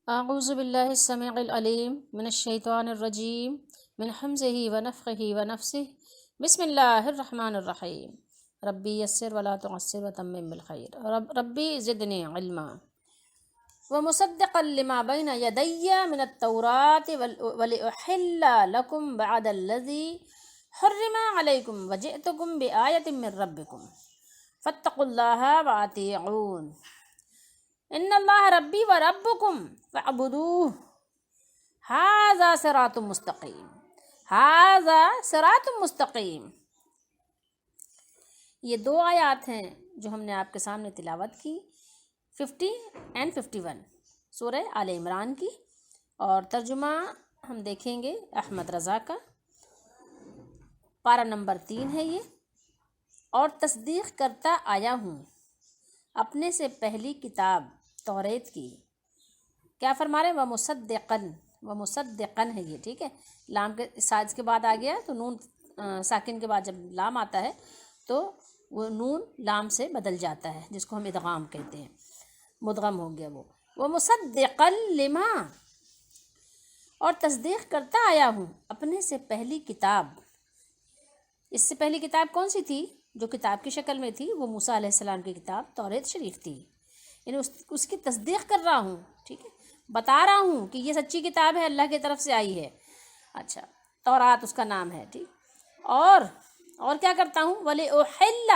اعوذ باللہ السمیع العلیم من الشیطان الرجیم من حمزہ ونفخہ ونفثہ بسم اللہ الرحمن الرحیم ربی یسر ولا تعسر وتمم بالخیر ربی زدنی علما ومصدقا لما بین یدی من التوراة ولأحل لکم بعد الذی حرم علیکم وجئتکم بآیۃ من ربکم فاتقوا اللہ واطیعون ان اللہ ربی و ربکم فاعبدوہ ھذا صراط مستقیم ھذا صراط مستقیم۔ یہ دو آیات ہیں جو ہم نے آپ کے سامنے تلاوت کی 50 and 51 سورہ آل عمران کی، اور ترجمہ ہم دیکھیں گے احمد رضا کا۔ پارہ نمبر 3 ہے یہ۔ اور تصدیق کرتا آیا ہوں اپنے سے پہلی کتاب توریت کی۔ کیا فرما رہے ہیں؟ ومصدقن ہے یہ، ٹھیک ہے۔ لام کے ساتھ کے بعد آ گیا تو نون ساکن کے بعد جب لام آتا ہے تو وہ نون لام سے بدل جاتا ہے، جس کو ہم ادغام کہتے ہیں، مدغم ہو گیا وہ مصدقن لما، اور تصدیق کرتا آیا ہوں اپنے سے پہلی کتاب۔ اس سے پہلی کتاب کون سی تھی؟ جو کتاب کی شکل میں تھی وہ موسیٰ علیہ السلام کی کتاب توریت شریف تھی، یعنی اس کی تصدیق کر رہا ہوں، ٹھیک ہے، بتا رہا ہوں کہ یہ سچی کتاب ہے، اللہ کی طرف سے آئی ہے۔ اچھا، تورات اس کا نام ہے، ٹھیک۔ اور کیا کرتا ہوں؟ وَلِأُحِلَّ،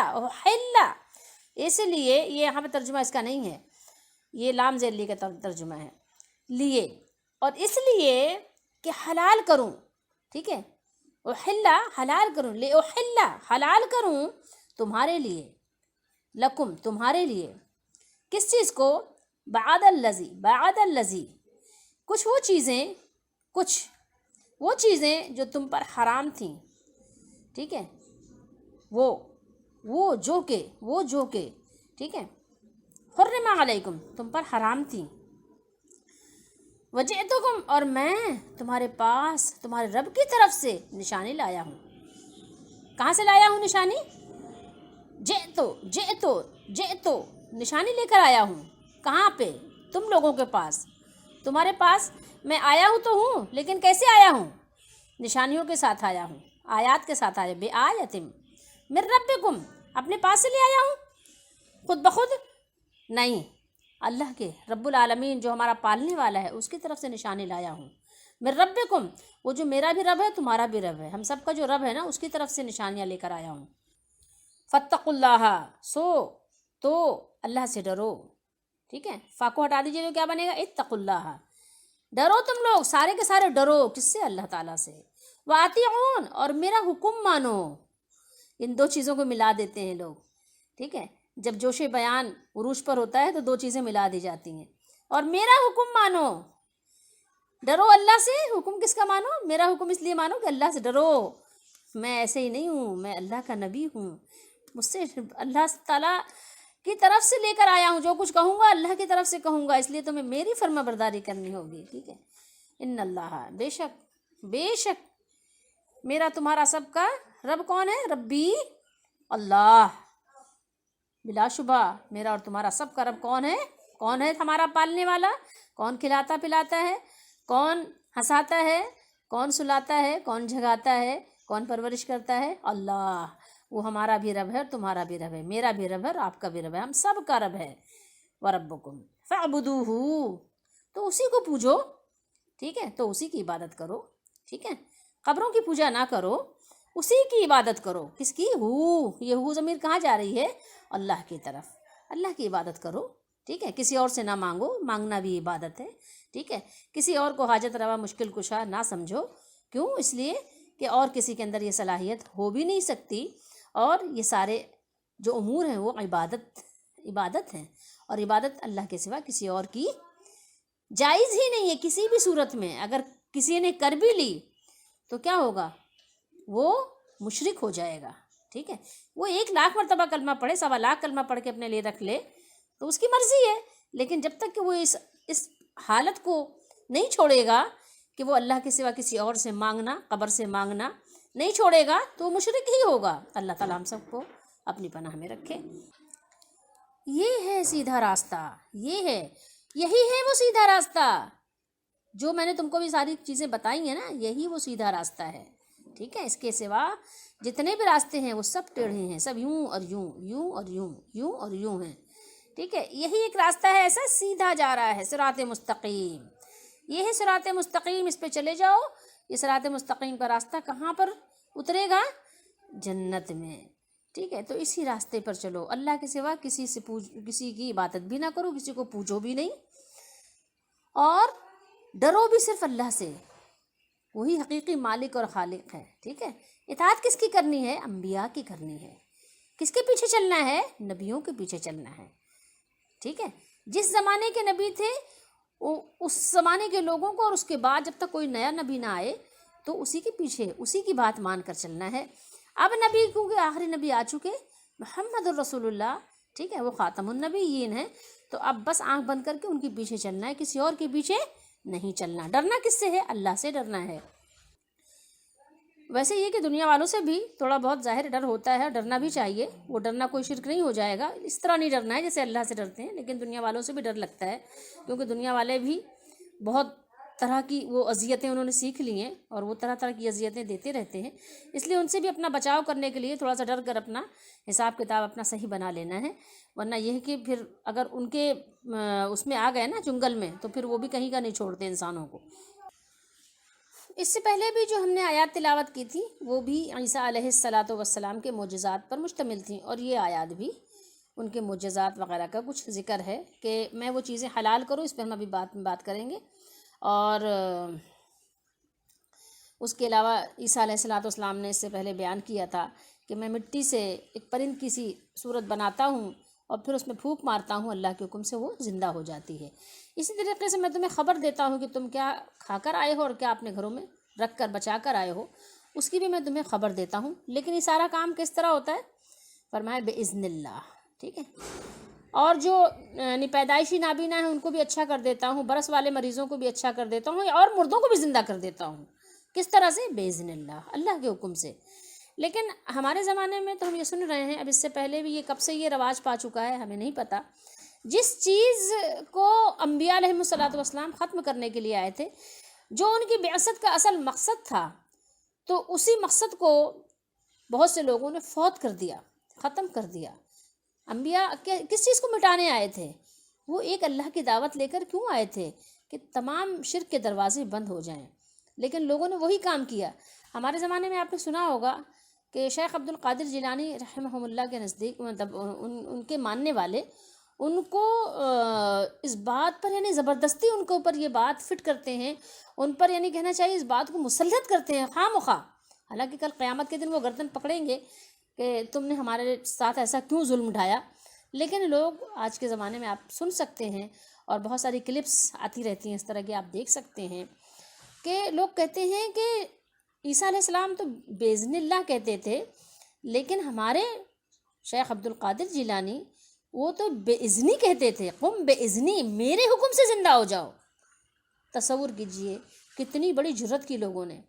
اس لیے یہ یہاں پہ ترجمہ اس کا نہیں ہے، یہ لام زیر لی کا ترجمہ ہے، لیے، اور اس لیے کہ حلال کروں، ٹھیک ہے، احل حلال کروں، لِأُحِلَّ حلال کروں تمہارے لیے، لکم تمہارے لیے، کس چیز کو؟ بعد الذی، کچھ وہ چیزیں جو تم پر حرام تھیں، ٹھیک ہے، وہ جو کہ ٹھیک ہے، حرم علیکم تم پر حرام تھیں، وجئتکم اور میں تمہارے پاس تمہارے رب کی طرف سے نشانی لایا ہوں۔ کہاں سے لایا ہوں نشانی؟ جئتو نشانی لے کر آیا ہوں۔ کہاں پہ؟ تم لوگوں کے پاس، تمہارے پاس میں آیا ہوں تو ہوں، لیکن کیسے آیا ہوں؟ نشانیوں کے ساتھ آیا ہوں، آیات کے ساتھ آیا، بآیۃ من ربکم، اپنے پاس سے لے آیا ہوں، خود بخود نہیں، اللہ کے رب العالمین جو ہمارا پالنے والا ہے اس کی طرف سے نشانی لایا ہوں۔ من ربکم، وہ جو میرا بھی رب ہے تمہارا بھی رب ہے، ہم سب کا جو رب ہے نا اس کی طرف سے نشانیاں لے کر آیا ہوں۔ فاتقوا اللہ، تو اللہ سے ڈرو، ٹھیک ہے، فا کو ہٹا دیجیے تو کیا بنے گا؟ اتقوا اللہ، ڈرو تم لوگ سارے کے سارے ڈرو، کس سے؟ اللہ تعالیٰ سے۔ واطیعون، اور میرا حکم مانو۔ ان دو چیزوں کو ملا دیتے ہیں لوگ، ٹھیک ہے، جب جوش بیان عروج پر ہوتا ہے تو دو چیزیں ملا دی جاتی ہیں۔ اور میرا حکم مانو، ڈرو اللہ سے۔ حکم کس کا مانو؟ میرا حکم اس لیے مانو کہ اللہ سے ڈرو، میں ایسے ہی نہیں ہوں، میں اللہ کا نبی ہوں، مجھ سے اللہ تعالیٰ کی طرف سے لے کر آیا ہوں، جو کچھ کہوں گا اللہ کی طرف سے کہوں گا، اس لیے تمہیں میری فرما برداری کرنی ہوگی، ٹھیک ہے۔ ان اللہ، بے شک میرا تمہارا سب کا رب کون ہے؟ ربی اللہ، بلا شبہ میرا اور تمہارا سب کا رب کون ہے ہمارا پالنے والا؟ کون کھلاتا پلاتا ہے؟ کون ہنساتا ہے؟ کون سلاتا ہے؟ کون جھگاتا ہے؟ کون پرورش کرتا ہے؟ اللہ، وہ ہمارا بھی رب ہے اور تمہارا بھی رب ہے، میرا بھی رب ہے اور آپ کا بھی رب ہے، ہم سب کا رب ہے۔ وَرَبُّكُمْ فَاعْبُدُوهُ، تو اسی کو پوجو، ٹھیک ہے، تو اسی کی عبادت کرو، ٹھیک ہے، قبروں کی پوجا نہ کرو، اسی کی عبادت کرو۔ کس کی؟ یہ ضمیر کہاں جا رہی ہے؟ اللہ کی طرف، اللہ کی عبادت کرو، ٹھیک ہے، کسی اور سے نہ مانگو، مانگنا بھی عبادت ہے، ٹھیک ہے، کسی اور کو حاجت روا مشکل کشا نہ سمجھو، کیوں؟ اس لیے کہ اور کسی کے اندر یہ صلاحیت ہو بھی نہیں سکتی، اور یہ سارے جو امور ہیں وہ عبادت ہیں، اور عبادت اللہ کے سوا کسی اور کی جائز ہی نہیں ہے کسی بھی صورت میں۔ اگر کسی نے کر بھی لی تو کیا ہوگا؟ وہ مشرک ہو جائے گا، ٹھیک ہے، وہ 1,00,000 مرتبہ کلمہ پڑھے، 1,00,000 کلمہ پڑھ کے اپنے لیے رکھ لے تو اس کی مرضی ہے، لیکن جب تک کہ وہ اس حالت کو نہیں چھوڑے گا کہ وہ اللہ کے سوا کسی اور سے مانگنا، قبر سے مانگنا نہیں چھوڑے گا تو وہ مشرک ہی ہوگا۔ اللہ تعالیٰ ہم سب کو اپنی پناہ میں رکھے۔ یہ ہے سیدھا راستہ، یہی ہے وہ سیدھا راستہ جو میں نے تم کو بھی ساری چیزیں بتائی ہیں نا، یہی وہ سیدھا راستہ ہے، ٹھیک ہے؟ اس کے سوا جتنے بھی راستے ہیں وہ سب ٹیڑھے ہیں، سب یوں اور یوں، یوں اور یوں، یوں اور یوں ہیں، ٹھیک ہے؟ یہی ایک راستہ ہے، ایسا سیدھا جا رہا ہے، صراط مستقیم، یہ ہے صراط مستقیم، اس پہ چلے جاؤ۔ یہ صراط مستقیم کا راستہ کہاں پر اترے گا؟ جنت میں، ٹھیک ہے؟ تو اسی راستے پر چلو، اللہ کے سوا کسی کی عبادت بھی نہ کرو، کسی کو پوجو بھی نہیں، اور ڈرو بھی صرف اللہ سے، وہی حقیقی مالک اور خالق ہے، ٹھیک ہے؟ اطاعت کس کی کرنی ہے؟ انبیاء کی کرنی ہے۔ کس کے پیچھے چلنا ہے؟ نبیوں کے پیچھے چلنا ہے، ٹھیک ہے؟ جس زمانے کے نبی تھے اس زمانے کے لوگوں کو، اور اس کے بعد جب تک کوئی نیا نبی نہ آئے تو اسی کے پیچھے، اسی کی بات مان کر چلنا ہے۔ اب نبی، کیونکہ آخری نبی آ چکے، محمد الرسول اللہ، ٹھیک ہے؟ وہ خاتم النبیین ہیں، تو اب بس آنکھ بند کر کے ان کے پیچھے چلنا ہے، کسی اور کے پیچھے نہیں چلنا۔ ڈرنا کس سے ہے؟ اللہ سے ڈرنا ہے۔ ویسے یہ کہ دنیا والوں سے بھی تھوڑا بہت ظاہر ڈر ہوتا ہے، ڈرنا بھی چاہیے، وہ ڈرنا کوئی شرک نہیں ہو جائے گا، اس طرح نہیں ڈرنا ہے جیسے اللہ سے ڈرتے ہیں، لیکن دنیا والوں سے بھی ڈر لگتا ہے، کیونکہ دنیا والے بھی بہت طرح کی وہ اذیتیں انہوں نے سیکھ لی ہیں، اور وہ طرح طرح کی اذیتیں دیتے رہتے ہیں، اس لیے ان سے بھی اپنا بچاؤ کرنے کے لیے تھوڑا سا ڈر کر اپنا حساب کتاب اپنا صحیح بنا لینا ہے، ورنہ یہ ہے کہ پھر اگر ان کے اس میں آ گئے نا جنگل میں، تو پھر وہ بھی کہیں کا نہیں چھوڑتے انسانوں کو۔ اس سے پہلے بھی جو ہم نے آیات تلاوت کی تھی وہ بھی عیسیٰ علیہ السلام کے معجزات پر مشتمل تھیں، اور یہ آیات بھی ان کے معجزات وغیرہ کا کچھ ذکر ہے کہ میں وہ چیزیں حلال کروں، اس پہ ہم ابھی بات کریں گے۔ اور اس کے علاوہ عیسیٰ علیہ السلام نے اس سے پہلے بیان کیا تھا کہ میں مٹی سے ایک پرند کی سی صورت بناتا ہوں اور پھر اس میں پھونک مارتا ہوں، اللہ کے حکم سے وہ زندہ ہو جاتی ہے۔ اسی طریقے سے میں تمہیں خبر دیتا ہوں کہ تم کیا کھا کر آئے ہو اور کیا اپنے گھروں میں رکھ کر بچا کر آئے ہو، اس کی بھی میں تمہیں خبر دیتا ہوں۔ لیکن یہ سارا کام کس طرح ہوتا ہے؟ فرمایا بِإِذْنِ اللہ، ٹھیک ہے؟ اور جو پیدائشی نابینا ہیں ان کو بھی اچھا کر دیتا ہوں، برس والے مریضوں کو بھی اچھا کر دیتا ہوں، اور مردوں کو بھی زندہ کر دیتا ہوں۔ کس طرح سے؟ بِإِذْنِ اللہ، اللہ کے حکم سے۔ لیکن ہمارے زمانے میں تو ہم یہ سن رہے ہیں، اب اس سے پہلے بھی یہ کب سے یہ رواج پا چکا ہے ہمیں نہیں پتہ، جس چیز کو انبیاء علیہم السلام ختم کرنے کے لیے آئے تھے، جو ان کی بعثت کا اصل مقصد تھا، تو اسی مقصد کو بہت سے لوگوں نے فوت کر دیا، ختم کر دیا۔ انبیاء کس چیز کو مٹانے آئے تھے؟ وہ ایک اللہ کی دعوت لے کر کیوں آئے تھے کہ تمام شرک کے دروازے بند ہو جائیں، لیکن لوگوں نے وہی کام کیا۔ ہمارے زمانے میں آپ نے سنا ہوگا کہ شیخ عبد القادر جیلانی رحمہ اللہ کے نزدیک، مطلب ان کے ماننے والے ان کو اس بات پر یعنی زبردستی ان کے اوپر یہ بات فٹ کرتے ہیں، ان پر یعنی کہنا چاہیے اس بات کو مسلط کرتے ہیں خواہ مخواہ، حالانکہ کل قیامت کے دن وہ گردن پکڑیں گے کہ تم نے ہمارے ساتھ ایسا کیوں ظلم اٹھایا۔ لیکن لوگ آج کے زمانے میں آپ سن سکتے ہیں، اور بہت ساری کلپس آتی رہتی ہیں اس طرح کی، آپ دیکھ سکتے ہیں کہ لوگ کہتے ہیں کہ عیسیٰ علیہ السلام تو بِإِذْنِ اللہ کہتے تھے، لیکن ہمارے شیخ عبد القادر جیلانی وہ تو بِإِذْنِ کہتے تھے، قم بِإِذْنِ، میرے حکم سے زندہ ہو جاؤ۔ تصور کیجئے کتنی بڑی جرت کی لوگوں نے،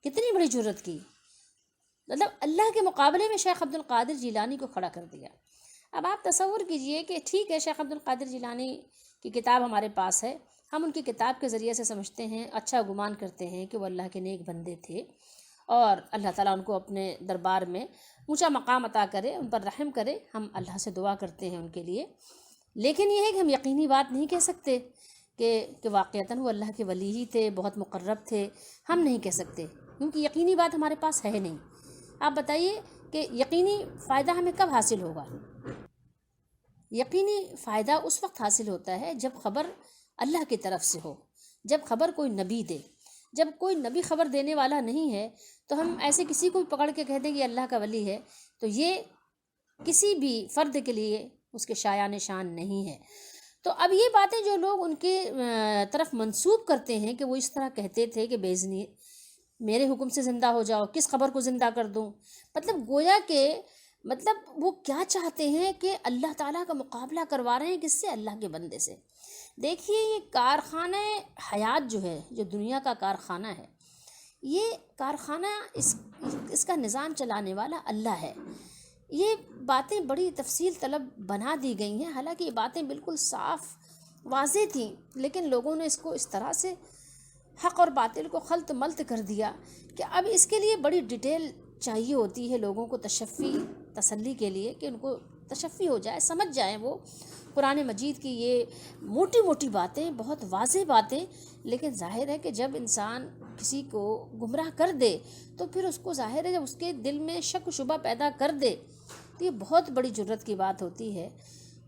کتنی بڑی جرت کی، مطلب اللہ کے مقابلے میں شیخ عبد القادر جیلانی کو کھڑا کر دیا۔ اب آپ تصور کیجئے کہ ٹھیک ہے شیخ عبد القادر جیلانی کی کتاب ہمارے پاس ہے، ہم ان کی کتاب کے ذریعے سے سمجھتے ہیں، اچھا گمان کرتے ہیں کہ وہ اللہ کے نیک بندے تھے، اور اللہ تعالیٰ ان کو اپنے دربار میں اونچا مقام عطا کرے، ان پر رحم کرے، ہم اللہ سے دعا کرتے ہیں ان کے لیے۔ لیکن یہ ہے کہ ہم یقینی بات نہیں کہہ سکتے کہ واقعتاً وہ اللہ کے ولی ہی تھے، بہت مقرب تھے، ہم نہیں کہہ سکتے، کیونکہ یقینی بات ہمارے پاس ہے نہیں۔ آپ بتائیے کہ یقینی فائدہ ہمیں کب حاصل ہوگا؟ یقینی فائدہ اس وقت حاصل ہوتا ہے جب خبر اللہ کی طرف سے ہو، جب خبر کوئی نبی دے۔ جب کوئی نبی خبر دینے والا نہیں ہے تو ہم ایسے کسی کو پکڑ کے کہہ دیں کہ اللہ کا ولی ہے، تو یہ کسی بھی فرد کے لیے اس کے شایان شان نہیں ہے۔ تو اب یہ باتیں جو لوگ ان کے طرف منسوب کرتے ہیں کہ وہ اس طرح کہتے تھے کہ بِإِذْنِ، میرے حکم سے زندہ ہو جاؤ، کس خبر کو زندہ کر دوں، مطلب گویا کہ مطلب وہ کیا چاہتے ہیں کہ اللہ تعالیٰ کا مقابلہ کروا رہے ہیں کس سے؟ اللہ کے بندے سے۔ دیکھیے یہ کارخانہ حیات جو ہے، جو دنیا کا کارخانہ ہے، یہ کارخانہ اس کا نظام چلانے والا اللہ ہے۔ یہ باتیں بڑی تفصیل طلب بنا دی گئی ہیں، حالانکہ یہ باتیں بالکل صاف واضح تھیں، لیکن لوگوں نے اس کو اس طرح سے حق اور باطل کو خلط ملط کر دیا کہ اب اس کے لیے بڑی ڈیٹیل چاہیے ہوتی ہے لوگوں کو تشفی تسلی کے لیے، کہ ان کو تشفی ہو جائے، سمجھ جائیں وہ قرآن مجید کی یہ موٹی موٹی باتیں، بہت واضح باتیں. لیکن ظاہر ہے کہ جب انسان کسی کو گمراہ کر دے تو پھر اس کو ظاہر ہے جب اس کے دل میں شک و شبہ پیدا کر دے تو یہ بہت بڑی جرت کی بات ہوتی ہے.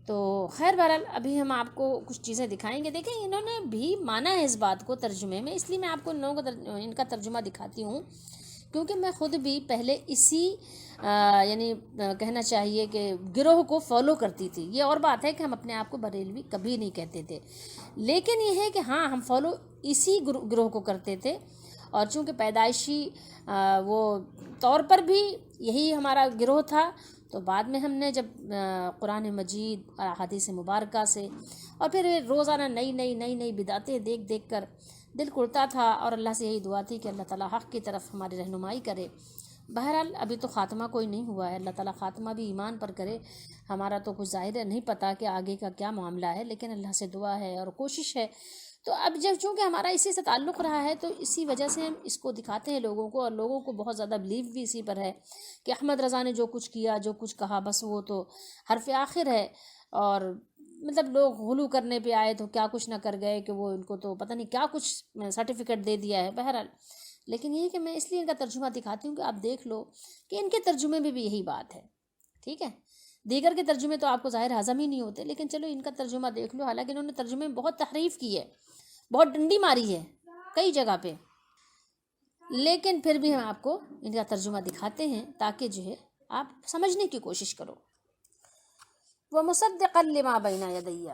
تو خیر بہرحال ابھی ہم آپ کو کچھ چیزیں دکھائیں گے. دیکھیں انہوں نے بھی مانا ہے اس بات کو ترجمے میں، اس لیے میں آپ کو ان کا ترجمہ دکھاتی ہوں، کیونکہ میں خود بھی پہلے اسی یعنی کہنا چاہیے کہ گروہ کو فالو کرتی تھی. یہ اور بات ہے کہ ہم اپنے آپ کو بریلوی کبھی نہیں کہتے تھے، لیکن یہ ہے کہ ہاں ہم فالو اسی گروہ کو کرتے تھے. اور چونکہ پیدائشی وہ طور پر بھی یہی ہمارا گروہ تھا، تو بعد میں ہم نے جب قرآن مجید اور احادیث مبارکہ سے اور پھر روزانہ نئی بدعتیں دیکھ کر دل کڑتا تھا، اور اللہ سے یہی دعا تھی کہ اللہ تعالیٰ حق کی طرف ہماری رہنمائی کرے. بہرحال ابھی تو خاتمہ کوئی نہیں ہوا ہے، اللہ تعالیٰ خاتمہ بھی ایمان پر کرے. ہمارا تو کچھ ظاہر ہے نہیں پتہ کہ آگے کا کیا معاملہ ہے، لیکن اللہ سے دعا ہے اور کوشش ہے. تو اب جب چونکہ ہمارا اسی سے تعلق رہا ہے تو اسی وجہ سے ہم اس کو دکھاتے ہیں لوگوں کو، اور لوگوں کو بہت زیادہ بلیو بھی اسی پر ہے کہ احمد رضا نے جو کچھ کیا، جو کچھ کہا، بس وہ تو حرف آخر ہے. اور مطلب لوگ غلو کرنے پہ آئے تو کیا کچھ نہ کر گئے کہ وہ ان کو تو پتہ نہیں کیا کچھ سرٹیفکیٹ دے دیا ہے. بہرحال لیکن یہ کہ میں اس لیے ان کا ترجمہ دکھاتی ہوں کہ آپ دیکھ لو کہ ان کے ترجمے میں بھی یہی بات ہے. ٹھیک ہے، دیگر کے ترجمے تو آپ کو ظاہر ہضم ہی نہیں ہوتے، لیکن چلو ان کا ترجمہ دیکھ لو. حالانکہ انہوں نے ترجمے میں بہت تحریف کی ہے، بہت ڈنڈی ماری ہے کئی جگہ پہ، لیکن پھر بھی ہم آپ کو ان کا ترجمہ دکھاتے ہیں تاکہ جو ہے آپ سمجھنے کی کوشش کرو. وَمُصَدِّقًا لِمَا بَيْنَ يَدَيَّ،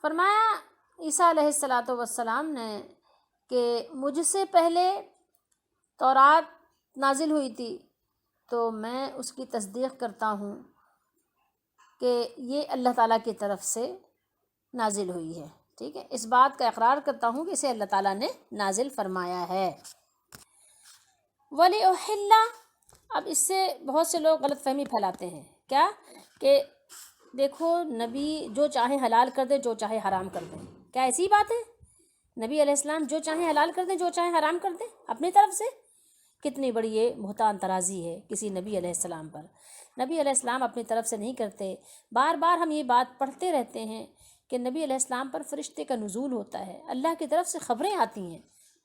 فرمایا عیسیٰ علیہ السلام نے کہ مجھ سے پہلے تورات نازل ہوئی تھی تو میں اس کی تصدیق کرتا ہوں کہ یہ اللہ تعالیٰ کی طرف سے نازل ہوئی ہے. ٹھیک ہے، اس بات کا اقرار کرتا ہوں کہ اسے اللہ تعالیٰ نے نازل فرمایا ہے. وَلِأُحِلَّ، اب اس سے بہت سے لوگ غلط فہمی پھیلاتے ہیں، کیا کہ دیکھو نبی جو چاہے حلال کر دے، جو چاہے حرام کر دے. کیا ایسی بات ہے؟ نبی علیہ السلام جو چاہے حلال کر دیں، جو چاہے حرام کر دیں اپنی طرف سے؟ کتنی بڑی یہ بہتان ترازی ہے کسی نبی علیہ السلام پر. نبی علیہ السلام اپنی طرف سے نہیں کرتے. بار بار ہم یہ بات پڑھتے رہتے ہیں کہ نبی علیہ السلام پر فرشتے کا نزول ہوتا ہے، اللہ کی طرف سے خبریں آتی ہیں.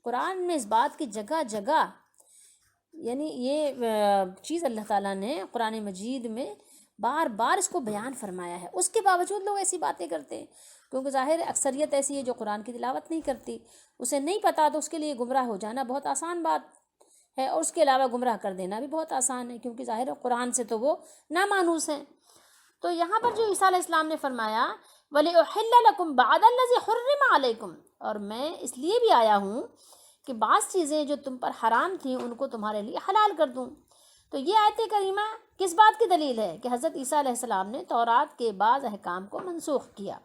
قرآن میں اس بات کی جگہ جگہ یعنی یہ چیز اللہ تعالیٰ نے قرآن مجید میں بار بار اس کو بیان فرمایا ہے. اس کے باوجود لوگ ایسی باتیں کرتے ہیں، کیونکہ ظاہر اکثریت ایسی ہے جو قرآن کی تلاوت نہیں کرتی، اسے نہیں پتہ، تو اس کے لیے گمراہ ہو جانا بہت آسان بات ہے، اور اس کے علاوہ گمراہ کر دینا بھی بہت آسان ہے، کیونکہ ظاہر قرآن سے تو وہ نامانوس ہیں. تو یہاں پر جو عیسیٰ علیہ السلام نے فرمایا وَلِأُحِلَّ لَكُمْ بَعْدَ الَّذِي حُرِّمَ عَلَيْكُمْ، اور میں اس لیے بھی آیا ہوں کہ بعض چیزیں جو تم پر حرام تھیں ان کو تمہارے لیے حلال کر دوں. تو یہ آیت کریمہ کس بات کی دلیل ہے؟ کہ حضرت عیسیٰ علیہ السلام نے تورات کے بعض احکام کو منسوخ کیا.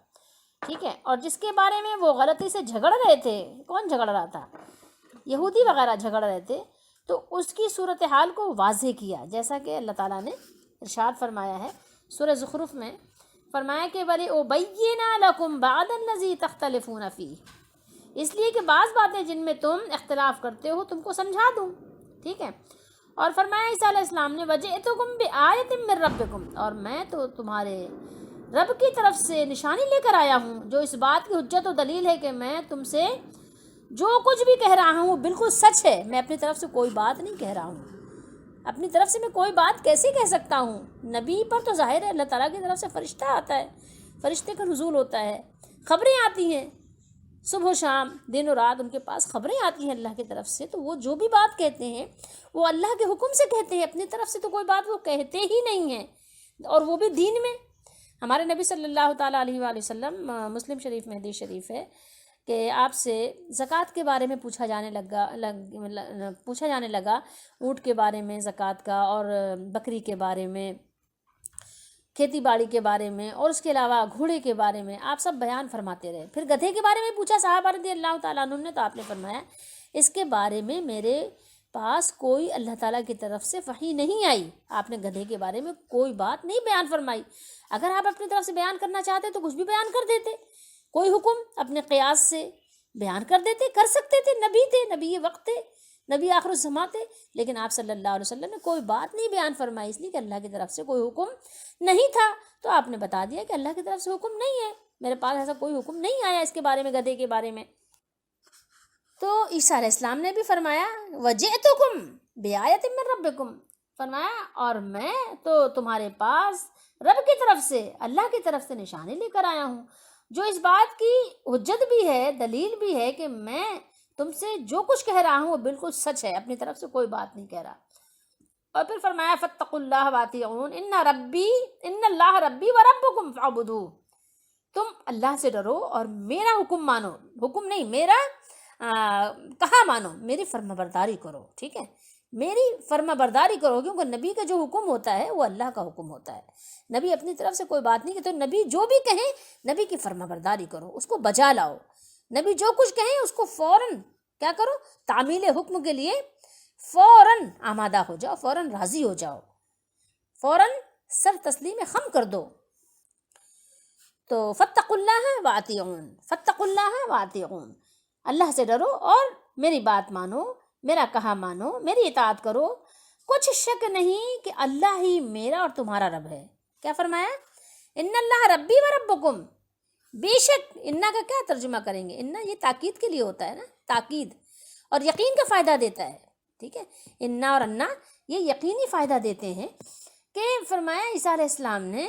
ٹھیک ہے، اور جس کے بارے میں وہ غلطی سے جھگڑ رہے تھے، کون جھگڑ رہا تھا؟ یہودی وغیرہ جھگڑ رہے تھے، تو اس کی صورتحال کو واضح کیا، جیسا کہ اللہ تعالیٰ نے ارشاد فرمایا ہے سورہ زخرف میں. فرمایا کہ وَلِأُبَيِّنَ لَكُمْ بَعْدَ الَّذِي تَخْتَلِفُونَ فِيهِ، اس لیے کہ بعض باتیں جن میں تم اختلاف کرتے ہو تم کو سمجھا دوں. ٹھیک ہے، اور فرمایا عیسیٰ علیہ السلام نے وَجِئْتُكُمْ بِآيَةٍ مِّن رَبِّكُمْ، اور میں تو تمہارے رب کی طرف سے نشانی لے کر آیا ہوں جو اس بات کی حجت و دلیل ہے کہ میں تم سے جو کچھ بھی کہہ رہا ہوں بالکل سچ ہے. میں اپنی طرف سے کوئی بات نہیں کہہ رہا ہوں. اپنی طرف سے میں کوئی بات کیسے کہہ سکتا ہوں؟ نبی پر تو ظاہر ہے اللہ تعالیٰ کی طرف سے فرشتہ آتا ہے، فرشتے کا نزول ہوتا ہے، خبریں آتی ہیں صبح و شام، دن و رات ان کے پاس خبریں آتی ہیں اللہ کی طرف سے. تو وہ جو بھی بات کہتے ہیں وہ اللہ کے حکم سے کہتے ہیں، اپنی طرف سے تو کوئی بات وہ کہتے ہی نہیں ہیں، اور وہ بھی دین میں. ہمارے نبی صلی اللہ تعالیٰ علیہ وآلہ وسلم، مسلم شریف میں حدیث شریف ہے کہ آپ سے زکوٰۃ کے بارے میں پوچھا جانے لگا، اونٹ کے بارے میں زکوٰۃ کا، اور بکری کے بارے میں، کھیتی باڑی کے بارے میں، اور اس کے علاوہ گھوڑے کے بارے میں آپ سب بیان فرماتے رہے. پھر گدھے کے بارے میں پوچھا صحابہ رضی اللہ تعالیٰ عنہ نے، تو آپ نے فرمایا اس کے بارے میں میرے پاس کوئی اللہ تعالیٰ کی طرف سے وحی نہیں آئی. آپ نے گدھے کے بارے میں کوئی بات نہیں بیان فرمائی. اگر آپ اپنی طرف سے بیان کرنا چاہتے تو کچھ بھی بیان کر دیتے، کوئی حکم اپنے قیاس سے بیان کر دیتے، کر سکتے تھے، نبی تھے، نبی وقت تھے، نبی آخر الزماں تھے، لیکن آپ صلی اللہ علیہ وسلم نے کوئی بات نہیں بیان فرمائی، اس لیے کہ اللہ کی طرف سے کوئی حکم نہیں تھا۔ تو آپ نے بتا دیا کہ اللہ کی طرف سے حکم نہیں ہے، میرے پاس ایسا کوئی حکم نہیں آیا اس کے بارے میں، گدھے کے بارے میں۔ تو عیسیٰ علیہ السلام نے بھی فرمایا وَجِئْتُكُمْ بِآیَةٍ مِّن رَبِّكُمْ، فرمایا اور میں تو تمہارے پاس رب کی طرف سے، اللہ کی طرف سے نشانی لے کر آیا ہوں، جو اس بات کی حجت بھی ہے، دلیل بھی ہے کہ میں تم سے جو کچھ کہہ رہا ہوں وہ بالکل سچ ہے، اپنی طرف سے کوئی بات نہیں کہہ رہا۔ اور پھر فرمایا فَاتَّقُوا اللَّهَ وَأَطِیعُونِ إِنَّ اللَّهَ رَبِّی وَرَبُّکُمْ فَاعْبُدُوهُ، تم اللہ سے ڈرو اور میرا حکم مانو، حکم نہیں، میرا کہا مانو، میری فرما برداری کرو، ٹھیک ہے، میری فرما برداری کرو، کیونکہ نبی کا جو حکم ہوتا ہے وہ اللہ کا حکم ہوتا ہے، نبی اپنی طرف سے کوئی بات نہیں کہ، تو نبی جو بھی کہیں نبی کی فرما برداری کرو، اس کو بجا لاؤ، نبی جو کچھ کہیں اس کو فوراً کیا کرو، تعمیل حکم کے لیے فوراً آمادہ ہو جاؤ، فوراً راضی ہو جاؤ، فوراً سر تسلیم خم کر دو۔ تو فَاتَّقُوا اللَّهَ وَأَطِیعُونِ، فَاتَّقُوا اللَّهَ وَأَطِیعُونِ، اللہ سے ڈرو اور میری بات مانو، میرا کہا مانو، میری اطاعت کرو، کچھ شک نہیں کہ اللہ ہی میرا اور تمہارا رب ہے۔ کیا فرمایا؟ ان اللہ ربی و ربکم، بے شک، انا کا کیا ترجمہ کریں گے؟ انا یہ تاکید کے لیے ہوتا ہے نا، تاکید اور یقین کا فائدہ دیتا ہے، ٹھیک ہے، انا اور انا یہ یقینی فائدہ دیتے ہیں کہ فرمایا عیسیٰ علیہ السلام نے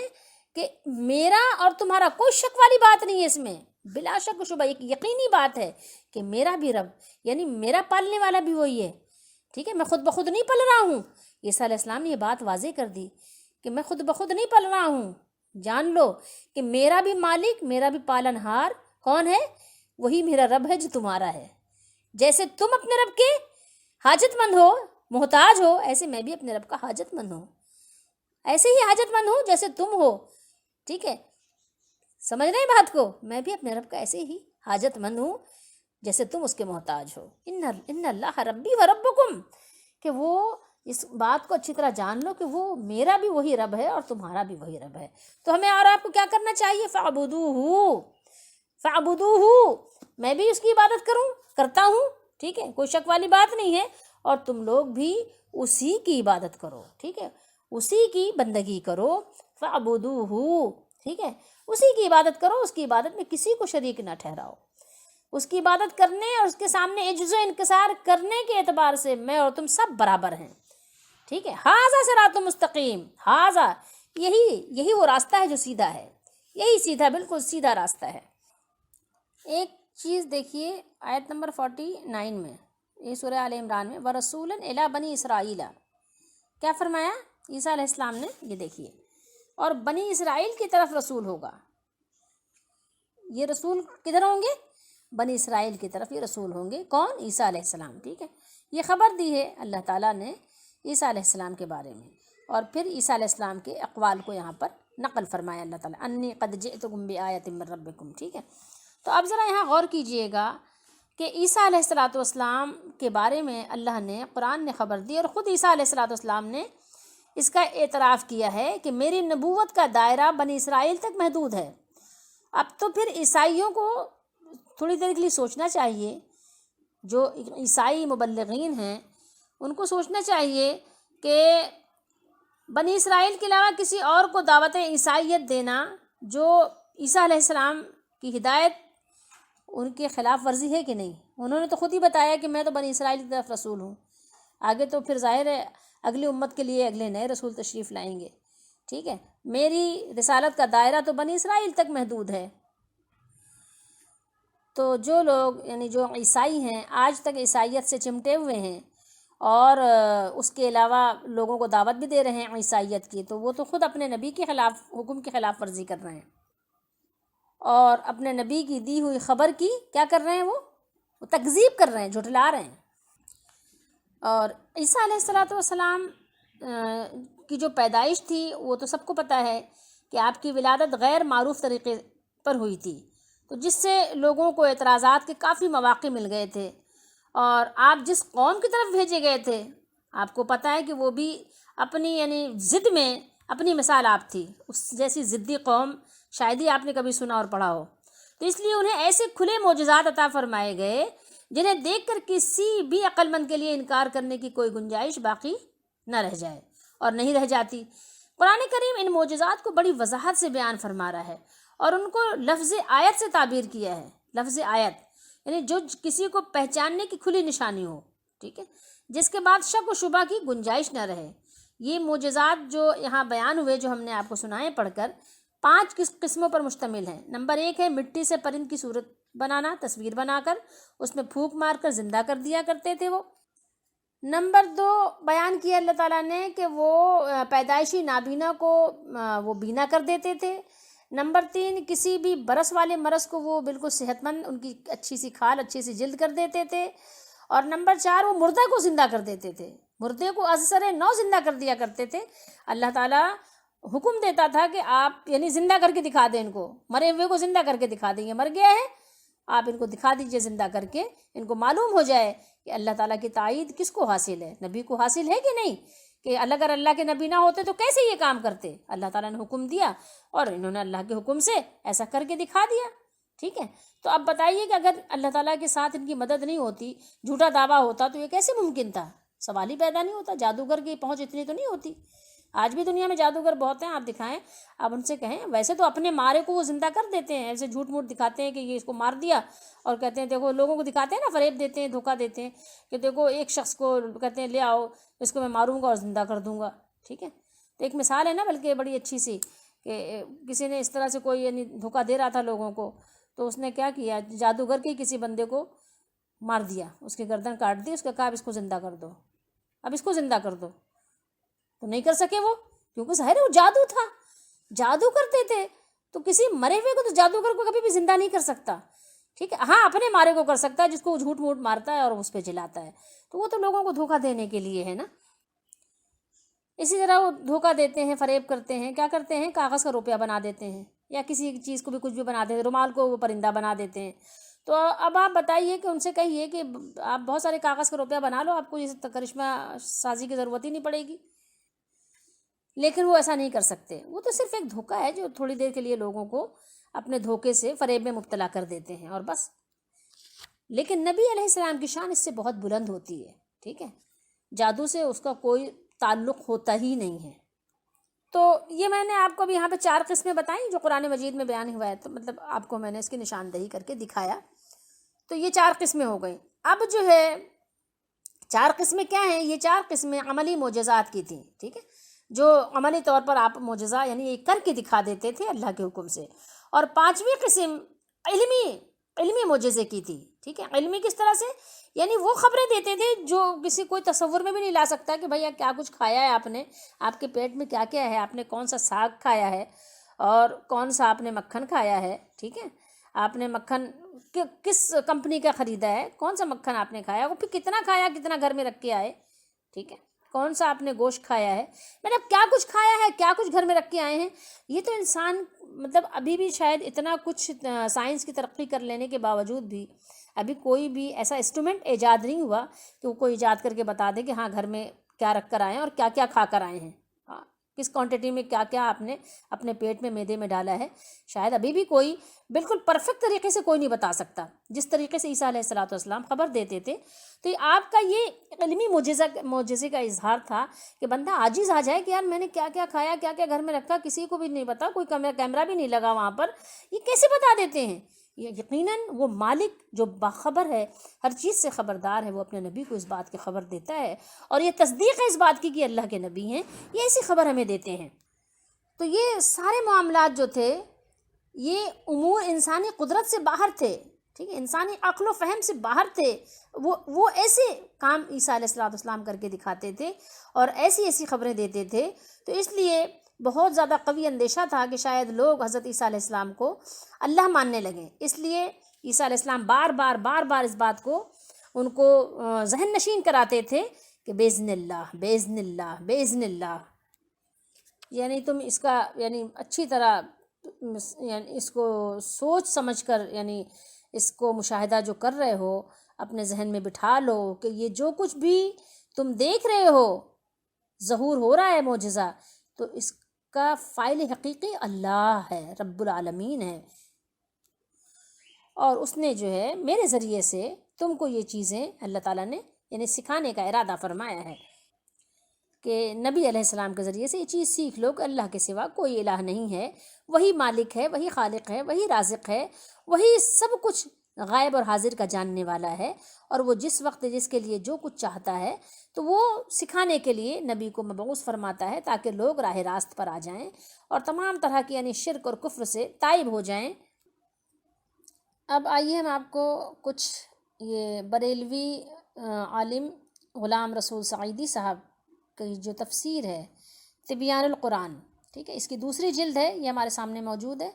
کہ میرا اور تمہارا کوئی شک والی بات نہیں ہے اس میں، بلا شک و شبہ ایک یقینی بات ہے کہ میرا بھی رب، یعنی میرا پالنے والا بھی وہی ہے، ٹھیک ہے، میں خود بخود نہیں پل رہا ہوں۔ عیسیٰ علیہ السلام نے یہ بات واضح کر دی کہ میں خود بخود نہیں پل رہا ہوں، جان لو کہ میرا بھی مالک، میرا بھی پالن ہار کون ہے؟ وہی میرا رب ہے جو تمہارا ہے۔ جیسے تم اپنے رب کے حاجت مند ہو، محتاج ہو، ایسے میں بھی اپنے رب کا حاجت مند ہوں، ایسے ہی حاجت مند ہوں جیسے تم ہو، ٹھیک ہے، سمجھ رہے ہیں بات کو؟ میں بھی اپنے رب کا ایسے ہی حاجت مند ہوں جیسے تم اس کے محتاج ہو۔ ان اللہ ربی و ربکم، کہ وہ اس بات کو اچھی طرح جان لو کہ وہ میرا بھی وہی رب ہے اور تمہارا بھی وہی رب ہے۔ تو ہمیں اور آپ کو کیا کرنا چاہیے؟ فاعبدوہ، فاعبدوہ، میں بھی اس کی عبادت کرتا ہوں، ٹھیک ہے، کوئی شک والی بات نہیں ہے، اور تم لوگ بھی اسی کی عبادت کرو، ٹھیک ہے، اسی کی بندگی کرو، فاعبدوہ، ٹھیک ہے، اسی کی عبادت کرو، اس کی عبادت میں کسی کو شریک نہ ٹھہراؤ، اس کی عبادت کرنے اور اس کے سامنے عجز و انکسار کرنے کے اعتبار سے میں اور تم سب برابر ہیں، ٹھیک ہے، ھذا صراط مستقیم، ھذا یہی وہ راستہ ہے جو سیدھا ہے، یہی سیدھا، بالکل سیدھا راستہ ہے۔ ایک چیز دیکھیے آیت نمبر 49 میں، یہ سورہ آل عمران میں، وَرَسُولًا إِلَىٰ بَنِي إِسْرَائِیلَ، کیا فرمایا عیسیٰ علیہ السلام نے؟ یہ دیکھیے، اور بنی اسرائیل کی طرف رسول ہوگا، یہ رسول کدھر ہوں گے؟ بنی اسرائیل کی طرف یہ رسول ہوں گے، کون؟ عیسیٰ علیہ السلام، ٹھیک ہے، یہ خبر دی ہے اللہ تعالیٰ نے عیسیٰ علیہ السلام کے بارے میں، اور پھر عیسیٰ علیہ السلام کے اقوال کو یہاں پر نقل فرمایا اللہ تعالیٰ، انی قد جئتکم بآیۃ من ربکم، ٹھیک ہے۔ تو اب ذرا یہاں غور کیجئے گا کہ عیسیٰ علیہ السلام کے بارے میں اللہ نے، قرآن نے خبر دی، اور خود عیسیٰ علیہ السلام نے اس کا اعتراف کیا ہے کہ میری نبوت کا دائرہ بنی اسرائیل تک محدود ہے۔ اب تو پھر عیسائیوں کو تھوڑی دیر کے لیے سوچنا چاہیے، جو عیسائی مبلغین ہیں ان کو سوچنا چاہیے کہ بنی اسرائیل کے علاوہ کسی اور کو دعوت عیسائیت دینا جو عیسیٰ علیہ السلام کی ہدایت ان کے خلاف ورزی ہے کہ نہیں؟ انہوں نے تو خود ہی بتایا کہ میں تو بنی اسرائیل کی طرف رسول ہوں، آگے تو پھر ظاہر ہے اگلی امت کے لیے اگلے نئے رسول تشریف لائیں گے، ٹھیک ہے، میری رسالت کا دائرہ تو بنی اسرائیل تک محدود ہے۔ تو جو لوگ یعنی جو عیسائی ہیں آج تک عیسائیت سے چمٹے ہوئے ہیں اور اس کے علاوہ لوگوں کو دعوت بھی دے رہے ہیں عیسائیت کی، تو وہ تو خود اپنے نبی کے خلاف، حکم کے خلاف ورزی کر رہے ہیں، اور اپنے نبی کی دی ہوئی خبر کی کیا کر رہے ہیں؟ وہ تکذیب کر رہے ہیں، جھٹلا رہے ہیں۔ اور عیسیٰ علیہ السلام کی جو پیدائش تھی وہ تو سب کو پتہ ہے کہ آپ کی ولادت غیر معروف طریقے پر ہوئی تھی، تو جس سے لوگوں کو اعتراضات کے کافی مواقع مل گئے تھے، اور آپ جس قوم کی طرف بھیجے گئے تھے آپ کو پتہ ہے کہ وہ بھی اپنی یعنی ضد میں اپنی مثال آپ تھی، اس جیسی ضدی قوم شاید ہی آپ نے کبھی سنا اور پڑھا ہو، تو اس لیے انہیں ایسے کھلے معجزات عطا فرمائے گئے جنہیں دیکھ کر کسی بھی عقل مند کے لیے انکار کرنے کی کوئی گنجائش باقی نہ رہ جائے اور نہیں رہ جاتی۔ قرآن کریم ان معجزات کو بڑی وضاحت سے بیان فرما رہا ہے اور ان کو لفظ آیت سے تعبیر کیا ہے۔ لفظ آیت یعنی جو کسی کو پہچاننے کی کھلی نشانی ہو، ٹھیک ہے، جس کے بعد شک و شبہ کی گنجائش نہ رہے۔ یہ معجزات جو یہاں بیان ہوئے، جو ہم نے آپ کو سنائے پڑھ کر، 5 قسموں پر مشتمل ہیں۔ نمبر 1 ہے مٹی سے پرند کی صورت بنانا، تصویر بنا کر اس میں پھونک مار کر زندہ کر دیا کرتے تھے وہ۔ نمبر 2 بیان کیا اللہ تعالیٰ نے کہ وہ پیدائشی نابینا کو وہ بینا کر دیتے تھے۔ نمبر 3 کسی بھی برس والے مرض کو وہ بالکل صحت مند، ان کی اچھی سی کھال، اچھی سی جلد کر دیتے تھے۔ اور نمبر 4 وہ مردہ کو زندہ کر دیتے تھے، مردے کو ازسر نو زندہ کر دیا کرتے تھے۔ اللہ تعالیٰ حکم دیتا تھا کہ آپ یعنی زندہ کر کے دکھا دیں، ان کو مرے ہوئے کو زندہ کر کے دکھا دیں، یہ مر گیا ہے، آپ ان کو دکھا دیجئے زندہ کر کے، ان کو معلوم ہو جائے کہ اللہ تعالیٰ کی تائید کس کو حاصل ہے، نبی کو حاصل ہے کہ نہیں، کہ اگر اللہ کے نبی نہ ہوتے تو کیسے یہ کام کرتے۔ اللہ تعالیٰ نے حکم دیا اور انہوں نے اللہ کے حکم سے ایسا کر کے دکھا دیا، ٹھیک ہے۔ تو اب بتائیے کہ اگر اللہ تعالیٰ کے ساتھ ان کی مدد نہیں ہوتی، جھوٹا دعویٰ ہوتا، تو یہ کیسے ممکن تھا؟ سوال ہی پیدا نہیں ہوتا۔ جادوگر کی پہنچ اتنی تو نہیں ہوتی۔ آج بھی دنیا میں جادوگر بہت ہیں، آپ دکھائیں، آپ ان سے کہیں، ویسے تو اپنے مارے کو وہ زندہ کر دیتے ہیں، ایسے جھوٹ موٹ دکھاتے ہیں کہ یہ اس کو مار دیا، اور کہتے ہیں دیکھو، لوگوں کو دکھاتے ہیں نا، فریب دیتے ہیں، دھوکہ دیتے ہیں کہ دیکھو ایک شخص کو کہتے ہیں لے آؤ، اس کو میں ماروں گا اور زندہ کر دوں گا، ٹھیک ہے۔ تو ایک مثال ہے نا، بلکہ بڑی اچھی سی، کہ کسی نے اس طرح سے کوئی یعنی دھوکہ دے رہا تھا لوگوں کو، تو اس نے کیا کیا، جادوگر کے کسی بندے کو مار دیا، اس کی گردن کاٹ دی، اس کا کہا اب اس کو زندہ کر دو، اب اس کو زندہ کر دو، تو نہیں کر سکے وہ، کیونکہ ظاہر ہے وہ جادو تھا، جادو کرتے تھے، تو کسی مرے ہوئے کو تو جادوگر کو کبھی بھی زندہ نہیں کر سکتا، ٹھیک ہے۔ ہاں اپنے مارے کو کر سکتا ہے، جس کو وہ جھوٹ موٹ مارتا ہے اور اس پہ جلاتا ہے، تو وہ تو لوگوں کو دھوکہ دینے کے لیے ہے نا۔ اسی طرح وہ دھوکہ دیتے ہیں، فریب کرتے ہیں، کیا کرتے ہیں، کاغذ کا روپیہ بنا دیتے ہیں، یا کسی چیز کو بھی کچھ بھی بنا دیتے ہیں، رومال کو وہ پرندہ بنا دیتے ہیں۔ تو اب آپ بتائیے کہ ان سے کہیے کہ آپ بہت سارے کاغذ کا روپیہ بنا لو، آپ کو یہ کرشمہ سازی کی ضرورت ہی نہیں پڑے گی، لیکن وہ ایسا نہیں کر سکتے۔ وہ تو صرف ایک دھوکہ ہے جو تھوڑی دیر کے لیے لوگوں کو اپنے دھوکے سے فریب میں مبتلا کر دیتے ہیں، اور بس۔ لیکن نبی علیہ السلام کی شان اس سے بہت بلند ہوتی ہے، ٹھیک ہے، جادو سے اس کا کوئی تعلق ہوتا ہی نہیں ہے۔ تو یہ میں نے آپ کو اب یہاں پہ 4 قسمیں بتائیں جو قرآن مجید میں بیان ہوا ہے، تو مطلب آپ کو میں نے اس کی نشاندہی کر کے دکھایا۔ تو یہ 4 قسمیں ہو گئیں۔ اب جو ہے 4 قسمیں کیا ہیں، یہ 4 قسمیں عملی معجزات کی تھیں، ٹھیک ہے، جو عملی طور پر آپ معجزہ یعنی یہ کر کے دکھا دیتے تھے اللہ کے حکم سے۔ اور 5ویں قسم علمی معجزے کی تھی، ٹھیک ہے۔ علمی کس طرح سے، یعنی وہ خبریں دیتے تھے جو کسی کوئی تصور میں بھی نہیں لا سکتا، کہ بھیا کیا کچھ کھایا ہے آپ نے، آپ کے پیٹ میں کیا کیا ہے، آپ نے کون سا ساگ کھایا ہے، اور کون سا آپ نے مکھن کھایا ہے، ٹھیک ہے، آپ نے مکھن کس کمپنی کا خریدا ہے، کون سا مکھن آپ نے کھایا، وہ پھر کتنا کھایا، کتنا گھر میں رکھ کے آئے، ٹھیک ہے، کون سا آپ نے گوشت کھایا ہے، مطلب کیا کچھ کھایا ہے، کیا کچھ گھر میں رکھ کے آئے ہیں۔ یہ تو انسان مطلب ابھی بھی شاید اتنا کچھ سائنس کی ترقی کر لینے کے باوجود بھی ابھی کوئی بھی ایسا انسٹرومنٹ ایجاد نہیں ہوا کہ وہ کوئی ایجاد کر کے بتا دے کہ ہاں گھر میں کیا رکھ کر آئے ہیں اور کیا کیا کھا کر آئے ہیں، ہاں کس کوانٹٹی میں کیا کیا آپ نے اپنے پیٹ میں معدے میں ڈالا ہے، شاید ابھی بھی کوئی بالکل پرفیکٹ طریقے سے کوئی نہیں بتا سکتا، جس طریقے سے عیسیٰ علیہ السلام خبر دیتے تھے۔ تو یہ آپ کا یہ علمی معجزے کا اظہار تھا کہ بندہ عاجز آ جائے کہ یار میں نے کیا کیا کھایا، کیا کیا گھر میں رکھا، کسی کو بھی نہیں پتا، کوئی کیمرہ بھی نہیں لگا وہاں پر، یہ کیسے بتا دیتے ہیں۔ یہ یقیناً وہ مالک جو باخبر ہے، ہر چیز سے خبردار ہے، وہ اپنے نبی کو اس بات کی خبر دیتا ہے، اور یہ تصدیق ہے اس بات کی کہ اللہ کے نبی ہیں، یہ ایسی خبر ہمیں دیتے ہیں۔ تو یہ سارے معاملات جو تھے یہ امور انسانی قدرت سے باہر تھے، ٹھیک ہے، انسانی عقل و فہم سے باہر تھے، وہ ایسے کام عیسیٰ علیہ السلام کر کے دکھاتے تھے اور ایسی ایسی خبریں دیتے تھے۔ تو اس لیے بہت زیادہ قوی اندیشہ تھا کہ شاید لوگ حضرت عیسیٰ علیہ السلام کو اللہ ماننے لگیں، اس لیے عیسیٰ علیہ السلام بار بار اس بات کو ان کو ذہن نشین کراتے تھے کہ باذن اللہ باذن اللہ باذن اللہ، یعنی تم اس کا یعنی اچھی طرح یعنی اس کو سوچ سمجھ کر یعنی اس کو مشاہدہ جو کر رہے ہو اپنے ذہن میں بٹھا لو کہ یہ جو کچھ بھی تم دیکھ رہے ہو ظہور ہو رہا ہے معجزہ، تو اس کا فاعل حقیقی اللہ ہے، رب العالمین ہے۔ اور اس نے جو ہے میرے ذریعے سے تم کو یہ چیزیں اللہ تعالیٰ نے یعنی سکھانے کا ارادہ فرمایا ہے کہ نبی علیہ السلام کے ذریعے سے یہ چیز سیکھ لو کہ اللہ کے سوا کوئی الہ نہیں ہے، وہی مالک ہے، وہی خالق ہے، وہی رازق ہے، وہی سب کچھ غائب اور حاضر کا جاننے والا ہے، اور وہ جس وقت جس کے لیے جو کچھ چاہتا ہے تو وہ سکھانے کے لیے نبی کو مبعوث فرماتا ہے تاکہ لوگ راہ راست پر آ جائیں اور تمام طرح کی یعنی شرک اور کفر سے تائب ہو جائیں۔ اب آئیے ہم آپ کو کچھ یہ بریلوی عالم غلام رسول سعیدی صاحب کی جو تفسیر ہے تبیان القرآن، ٹھیک ہے، اس کی دوسری جلد ہے، یہ ہمارے سامنے موجود ہے۔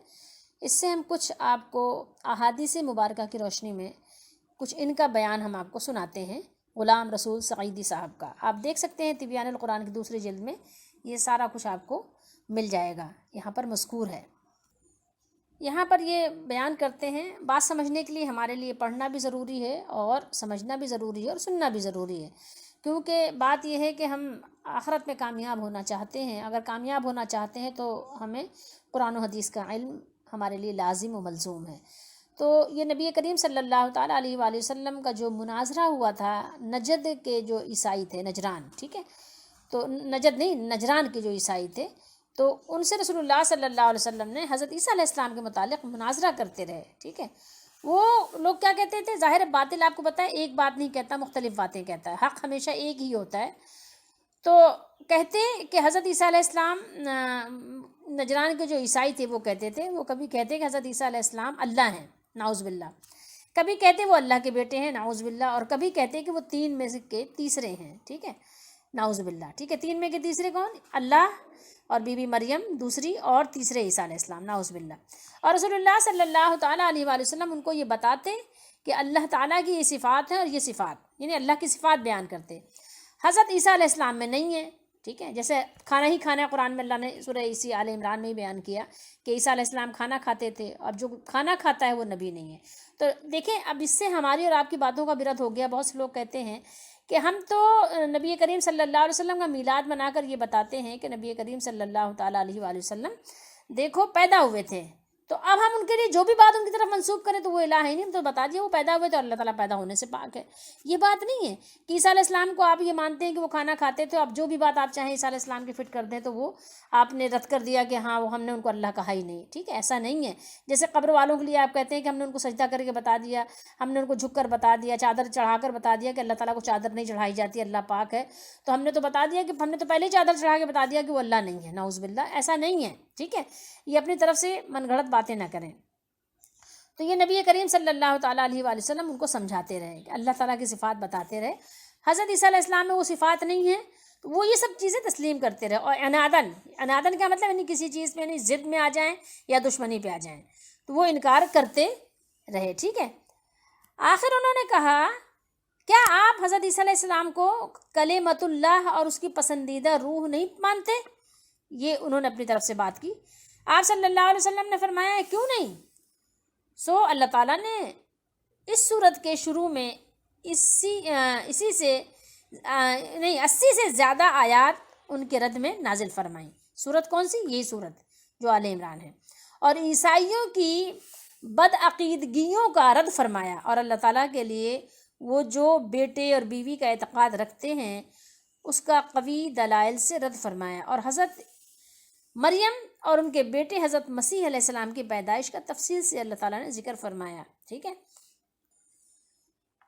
اس سے ہم کچھ آپ کو احادیث مبارکہ کی روشنی میں کچھ ان کا بیان ہم آپ کو سناتے ہیں، غلام رسول سعیدی صاحب کا۔ آپ دیکھ سکتے ہیں تبیان القرآن کی دوسری جلد میں یہ سارا کچھ آپ کو مل جائے گا، یہاں پر مذکور ہے۔ یہاں پر یہ بیان کرتے ہیں، بات سمجھنے کے لیے ہمارے لیے پڑھنا بھی ضروری ہے اور سمجھنا بھی ضروری ہے اور سننا بھی ضروری ہے، کیونکہ بات یہ ہے کہ ہم آخرت میں کامیاب ہونا چاہتے ہیں۔ اگر کامیاب ہونا چاہتے ہیں تو ہمیں قرآن و حدیث کا علم ہمارے لیے لازم و ملزوم ہے۔ تو یہ نبی کریم صلی اللہ تعالیٰ علیہ وآلہ وسلم کا جو مناظرہ ہوا تھا نجد کے جو عیسائی تھے، نجران، ٹھیک ہے، تو نجد نہیں، نجران کے جو عیسائی تھے، تو ان سے رسول اللہ صلی اللہ علیہ وسلم نے حضرت عیسیٰ علیہ السلام کے متعلق مناظرہ کرتے رہے، ٹھیک ہے۔ وہ لوگ کیا کہتے تھے؟ ظاہر باطل آپ کو پتہ ہے ایک بات نہیں کہتا، مختلف باتیں کہتا ہے، حق ہمیشہ ایک ہی ہوتا ہے۔ تو کہتے کہ حضرت عیسیٰ علیہ السلام نجران کے جو عیسائی تھے وہ کہتے تھے، وہ کبھی کہتے کہ حضرت عیسیٰ علیہ السلام اللہ ہیں، نعوذ باللہ، کبھی کہتے وہ اللہ کے بیٹے ہیں، نعوذ باللہ، اور کبھی کہتے کہ وہ تین میں سے کے تیسرے ہیں، ٹھیک ہے، نعوذ باللہ، ٹھیک ہے۔ تین میں کے تیسرے کون؟ اللہ اور بی بی مریم دوسری، اور تیسرے عیسیٰ علیہ السلام، نعوذ باللہ۔ اور رسول اللہ صلی اللہ تعالیٰ علیہ وآلہ وسلم ان کو یہ بتاتے کہ اللہ تعالیٰ کی یہ صفات ہیں اور یہ صفات یعنی اللہ کی صفات بیان کرتے، حضرت عیسیٰ علیہ السلام میں نہیں ہے، ٹھیک ہے۔ جیسے کھانا ہی کھانا ہے، قرآن میں اللہ نے سورہ آل عمران میں ہی بیان کیا کہ عیسیٰ علیہ السلام کھانا کھاتے تھے، اب جو کھانا کھاتا ہے وہ نبی نہیں ہے۔ تو دیکھیں اب اس سے ہماری اور آپ کی باتوں کا برد ہو گیا۔ بہت سے لوگ کہتے ہیں کہ ہم تو نبی کریم صلی اللہ علیہ وسلم کا میلاد منا کر یہ بتاتے ہیں کہ نبی کریم صلی اللہ تعالیٰ علیہ وآلہ وسلم دیکھو پیدا ہوئے تھے، تو اب ہم ان کے لیے جو بھی بات ان کی طرف منسوب کریں تو وہ الہ ہی نہیں، ہم تو بتا دیے وہ پیدا ہوئے تو اللہ تعالیٰ پیدا ہونے سے پاک ہے۔ یہ بات نہیں ہے کہ عیسیٰ علیہ السلام کو آپ یہ مانتے ہیں کہ وہ کھانا کھاتے تھے، اب جو بھی بات آپ چاہیں عیسیٰ علیہ السلام کی فٹ کر دیں تو وہ آپ نے رد کر دیا کہ ہاں وہ ہم نے ان کو اللہ کہا ہی نہیں، ٹھیک ہے، ایسا نہیں ہے۔ جیسے قبر والوں کے لیے آپ کہتے ہیں کہ ہم نے ان کو سجدہ کر کے بتا دیا، ہم نے ان کو جھک کر بتا دیا، چادر چڑھا کر بتا دیا کہ اللہ تعالیٰ کو چادر نہیں چڑھائی جاتی، اللہ پاک ہے، تو ہم نے تو بتا دیا کہ ہم نے تو پہلے ہی چادر چڑھا کے بتا دیا کہ وہ اللہ نہیں ہے، نعوذ باللہ، ایسا نہیں ہے، ٹھیک ہے۔ یہ اپنی طرف سے من گھڑت باتیں نہ کریں۔ تو یہ نبی کریم صلی اللہ تعالیٰ علیہ وآلہ وسلم ان کو سمجھاتے رہے کہ اللہ تعالیٰ کی صفات بتاتے رہے، حضرت عیسیٰ علیہ السلام میں وہ صفات نہیں ہیں، تو وہ یہ سب چیزیں تسلیم کرتے رہے۔ اور عنادن کیا مطلب؟ یعنی کسی چیز پہ یعنی ضد میں آ جائیں یا دشمنی پہ آ جائیں تو وہ انکار کرتے رہے، ٹھیک ہے۔ آخر انہوں نے کہا کیا آپ حضرت عیسیٰ علیہ السلام کو کلمۃ اللہ اور اس کی پسندیدہ روح نہیں مانتے؟ یہ انہوں نے اپنی طرف سے بات کی۔ آپ صلی اللہ علیہ وسلم نے فرمایا کیوں نہیں؟ اللہ تعالیٰ نے اس صورت کے شروع میں 80 سے زیادہ آیات ان کے رد میں نازل فرمائیں۔ صورت کون سی؟ یہی صورت جو آل عمران ہے، اور عیسائیوں کی بدعقیدگیوں کا رد فرمایا، اور اللہ تعالیٰ کے لیے وہ جو بیٹے اور بیوی کا اعتقاد رکھتے ہیں اس کا قوی دلائل سے رد فرمایا، اور حضرت مریم اور ان کے بیٹے حضرت مسیح علیہ السلام کی پیدائش کا تفصیل سے اللہ تعالیٰ نے ذکر فرمایا، ٹھیک ہے۔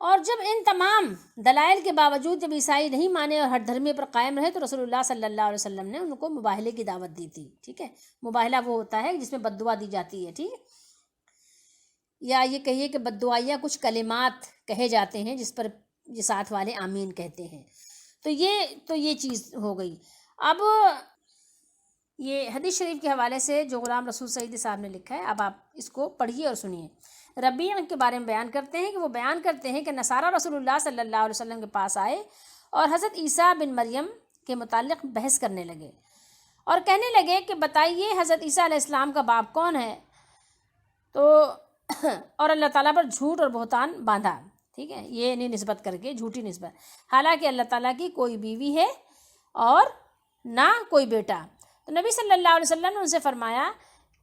اور جب ان تمام دلائل کے باوجود جب عیسائی نہیں مانے اور ہر دھرمی پر قائم رہے تو رسول اللہ صلی اللہ علیہ وسلم نے ان کو مباہلے کی دعوت دی تھی، ٹھیک ہے۔ مباہلہ وہ ہوتا ہے جس میں بد دعا دی جاتی ہے، ٹھیک ہے، یا یہ کہیے کہ بد دعائیہ کچھ کلمات کہے جاتے ہیں جس پر یہ ساتھ والے آمین کہتے ہیں، تو یہ چیز ہو گئی۔ اب یہ حدیث شریف کے حوالے سے جو غلام رسول سعیدی صاحب نے لکھا ہے، اب آپ اس کو پڑھیے اور سنیے۔ ربیع کے بارے میں بیان کرتے ہیں کہ وہ بیان کرتے ہیں کہ نصارہ رسول اللہ صلی اللہ علیہ وسلم کے پاس آئے اور حضرت عیسیٰ بن مریم کے متعلق بحث کرنے لگے اور کہنے لگے کہ بتائیے حضرت عیسیٰ علیہ السلام کا باپ کون ہے؟ تو اور اللہ تعالیٰ پر جھوٹ اور بہتان باندھا، ٹھیک ہے، یہ نہیں نسبت کر کے جھوٹی نسبت، حالانکہ اللہ تعالیٰ کی کوئی بیوی ہے اور نہ کوئی بیٹا۔ تو نبی صلی اللہ علیہ وسلم نے ان سے فرمایا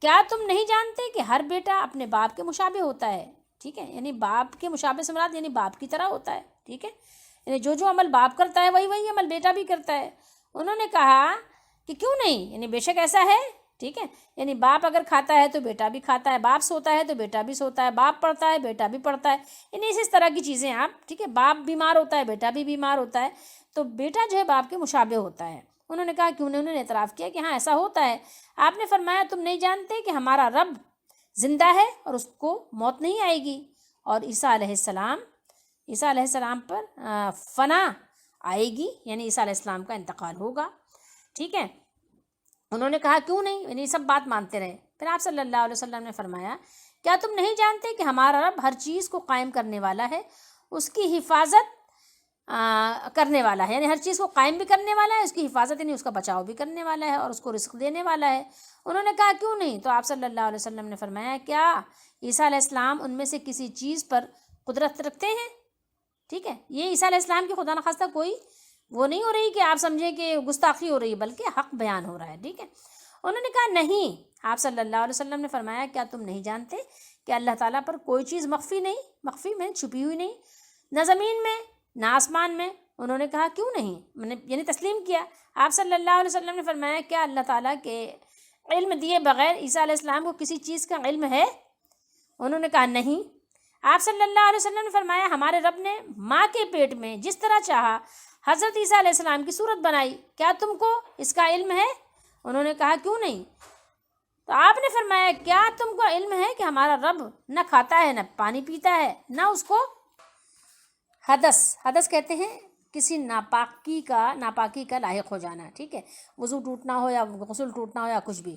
کیا تم نہیں جانتے کہ ہر بیٹا اپنے باپ کے مشابہ ہوتا ہے؟ ٹھیک ہے، یعنی باپ کے مشابہ سے مراد یعنی باپ کی طرح ہوتا ہے، ٹھیک ہے، یعنی جو عمل باپ کرتا ہے وہی عمل بیٹا بھی کرتا ہے۔ انہوں نے کہا کہ کیوں نہیں، یعنی بے شک ایسا ہے، ٹھیک ہے، یعنی باپ اگر کھاتا ہے تو بیٹا بھی کھاتا ہے، باپ سوتا ہے تو بیٹا بھی سوتا ہے، باپ پڑھتا ہے بیٹا بھی پڑھتا ہے، یعنی اس طرح کی چیزیں آپ، ٹھیک ہے، باپ بیمار ہوتا ہے بیٹا بھی بیمار ہوتا ہے، تو بیٹا جو ہے باپ کے مشابہ ہوتا ہے۔ انہوں نے کہا کیوں نہیں، انہوں نے اعتراف کیا کہ ہاں ایسا ہوتا ہے۔ آپ نے فرمایا تم نہیں جانتے کہ ہمارا رب زندہ ہے اور اس کو موت نہیں آئے گی، اور عیسیٰ علیہ السلام پر فنا آئے گی، یعنی عیسیٰ علیہ السلام کا انتقال ہوگا، ٹھیک ہے۔ انہوں نے کہا کیوں نہیں، یعنی سب بات مانتے رہے۔ پھر آپ صلی اللہ علیہ وسلم نے فرمایا کیا تم نہیں جانتے کہ ہمارا رب ہر چیز کو قائم کرنے والا ہے، اس کی حفاظت کرنے والا ہے، یعنی ہر چیز کو قائم بھی کرنے والا ہے، اس کی حفاظت یعنی اس کا بچاؤ بھی کرنے والا ہے، اور اس کو رزق دینے والا ہے۔ انہوں نے کہا کیوں نہیں، تو آپ صلی اللہ علیہ وسلم نے فرمایا کیا عیسیٰ علیہ السلام ان میں سے کسی چیز پر قدرت رکھتے ہیں، ٹھیک ہے، یہ عیسیٰ علیہ السلام کی خدا نخواستہ کوئی وہ نہیں ہو رہی کہ آپ سمجھیں کہ گستاخی ہو رہی ہے، بلکہ حق بیان ہو رہا ہے، ٹھیک ہے۔ انہوں نے کہا نہیں، آپ صلی اللہ علیہ وسلم نے فرمایا کیا تم نہیں جانتے کہ اللہ تعالیٰ پر کوئی چیز مخفی میں چھپی ہوئی نہیں، نہ زمین میں نہ آسمان میں۔ انہوں نے کہا کیوں نہیں، میں نے یعنی تسلیم کیا۔ آپ صلی اللہ علیہ وسلم نے فرمایا کیا اللہ تعالیٰ کے علم دیے بغیر عیسیٰ علیہ السلام کو کسی چیز کا علم ہے؟ انہوں نے کہا نہیں۔ آپ صلی اللہ علیہ وسلم نے فرمایا ہمارے رب نے ماں کے پیٹ میں جس طرح چاہا حضرت عیسیٰ علیہ السلام کی صورت بنائی، کیا تم کو اس کا علم ہے؟ انہوں نے کہا کیوں نہیں۔ تو آپ نے فرمایا کیا تم کو علم ہے کہ ہمارا رب نہ کھاتا ہے نہ پانی پیتا ہے، نہ اس کو حدث کہتے ہیں کسی ناپاکی کا لاحق ہو جانا، ٹھیک ہے، وضو ٹوٹنا ہو یا غسل ٹوٹنا ہو یا کچھ بھی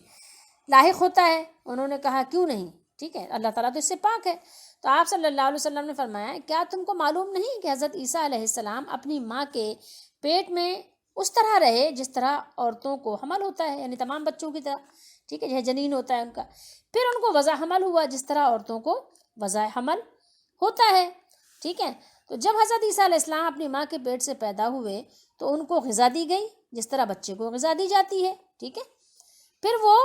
لاحق ہوتا ہے۔ انہوں نے کہا کیوں نہیں، ٹھیک ہے، اللہ تعالیٰ تو اس سے پاک ہے۔ تو آپ صلی اللہ علیہ وسلم نے فرمایا کیا تم کو معلوم نہیں کہ حضرت عیسیٰ علیہ السلام اپنی ماں کے پیٹ میں اس طرح رہے جس طرح عورتوں کو حمل ہوتا ہے، یعنی تمام بچوں کی طرح، ٹھیک ہے، جو جنین ہوتا ہے ان کا، پھر ان کو وضع حمل ہوا جس طرح عورتوں کو وضع حمل ہوتا ہے، ٹھیک ہے۔ تو جب حضرت عیسیٰ علیہ السلام اپنی ماں کے پیٹ سے پیدا ہوئے تو ان کو غذا دی گئی جس طرح بچے کو غذا دی جاتی ہے، ٹھیک ہے، پھر وہ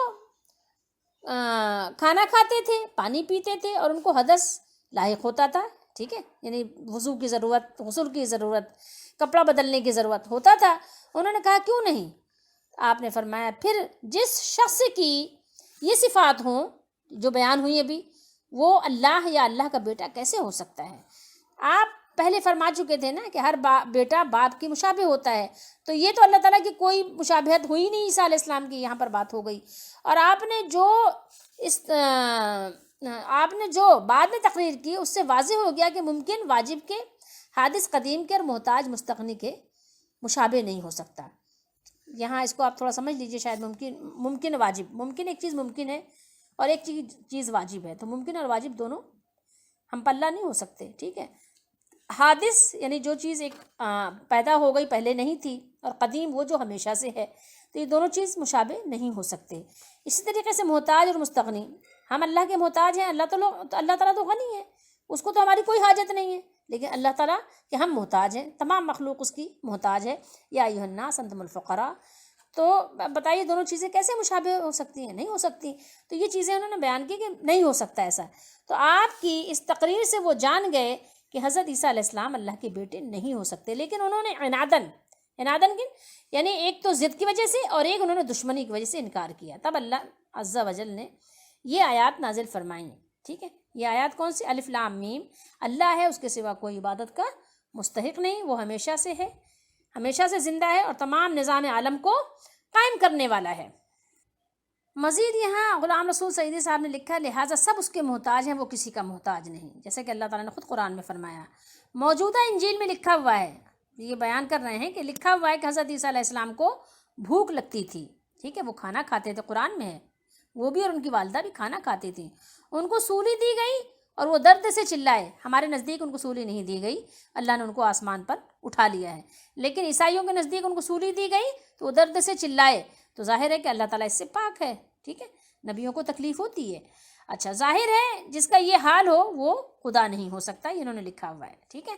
کھانا کھاتے تھے، پانی پیتے تھے، اور ان کو حدث لاحق ہوتا تھا، ٹھیک ہے، یعنی وضو کی ضرورت، غسل کی ضرورت، کپڑا بدلنے کی ضرورت ہوتا تھا۔ انہوں نے کہا کیوں نہیں۔ آپ نے فرمایا پھر جس شخص کی یہ صفات ہوں جو بیان ہوئی ابھی، وہ اللہ یا اللہ کا بیٹا کیسے ہو سکتا ہے؟ آپ پہلے فرما چکے تھے نا کہ ہر بیٹا باپ کی مشابہ ہوتا ہے، تو یہ تو اللہ تعالیٰ کی کوئی مشابہت ہوئی نہیں، عیسیٰ علیہ السلام کی یہاں پر بات ہو گئی۔ اور آپ نے جو بعد میں تقریر کی اس سے واضح ہو گیا کہ ممکن واجب کے، حادث قدیم کے اور محتاج مستغنی کے مشابہ نہیں ہو سکتا۔ یہاں اس کو آپ تھوڑا سمجھ لیجئے، شاید ممکن واجب، ممکن ایک چیز ممکن ہے اور ایک چیز واجب ہے، تو ممکن اور واجب دونوں ہم پلہ نہیں ہو سکتے، ٹھیک ہے۔ حادث یعنی جو چیز ایک پیدا ہو گئی پہلے نہیں تھی، اور قدیم وہ جو ہمیشہ سے ہے، تو یہ دونوں چیز مشابہ نہیں ہو سکتے۔ اسی طریقے سے محتاج اور مستغنی، ہم اللہ کے محتاج ہیں، اللہ تعالیٰ تو غنی ہے، اس کو تو ہماری کوئی حاجت نہیں ہے، لیکن اللہ تعالیٰ کہ ہم محتاج ہیں، تمام مخلوق اس کی محتاج ہے، یا ایھا الناس انتم الفقراء۔ تو بتائیے دونوں چیزیں کیسے مشابہ ہو سکتی ہیں؟ نہیں ہو سکتی۔ تو یہ چیزیں انہوں نے بیان کی کہ نہیں ہو سکتا ایسا۔ تو آپ کی اس تقریر سے وہ جان گئے کہ حضرت عیسیٰ علیہ السلام اللہ کے بیٹے نہیں ہو سکتے، لیکن انہوں نے عنادن یعنی ایک تو ضد کی وجہ سے اور ایک انہوں نے دشمنی کی وجہ سے انکار کیا۔ تب اللہ عز و جل نے یہ آیات نازل فرمائیں، ٹھیک ہے۔ یہ آیات کون سی؟ الف لام میم، اللہ ہے، اس کے سوا کوئی عبادت کا مستحق نہیں، وہ ہمیشہ سے ہے، ہمیشہ سے زندہ ہے، اور تمام نظام عالم کو قائم کرنے والا ہے۔ مزید یہاں غلام رسول سعیدی صاحب نے لکھا لہٰذا سب اس کے محتاج ہیں، وہ کسی کا محتاج نہیں، جیسے کہ اللہ تعالیٰ نے خود قرآن میں فرمایا۔ موجودہ انجیل میں لکھا ہوا ہے، یہ بیان کر رہے ہیں کہ لکھا ہوا ہے کہ حضرت عیسیٰ علیہ السلام کو بھوک لگتی تھی، ٹھیک ہے، وہ کھانا کھاتے تھے، قرآن میں ہے، وہ بھی اور ان کی والدہ بھی کھانا کھاتی تھی، ان کو سولی دی گئی اور وہ درد سے چلائے۔ ہمارے نزدیک ان کو سولی نہیں دی گئی، اللہ نے ان کو آسمان پر اٹھا لیا ہے، لیکن عیسائیوں کے نزدیک ان کو سولی دی گئی تو وہ درد سے چلائے، تو ظاہر ہے کہ اللہ تعالیٰ اس سے پاک ہے، ٹھیک ہے، نبیوں کو تکلیف ہوتی ہے۔ اچھا، ظاہر ہے جس کا یہ حال ہو وہ خدا نہیں ہو سکتا، یہ انہوں نے لکھا ہوا ہے، ٹھیک ہے۔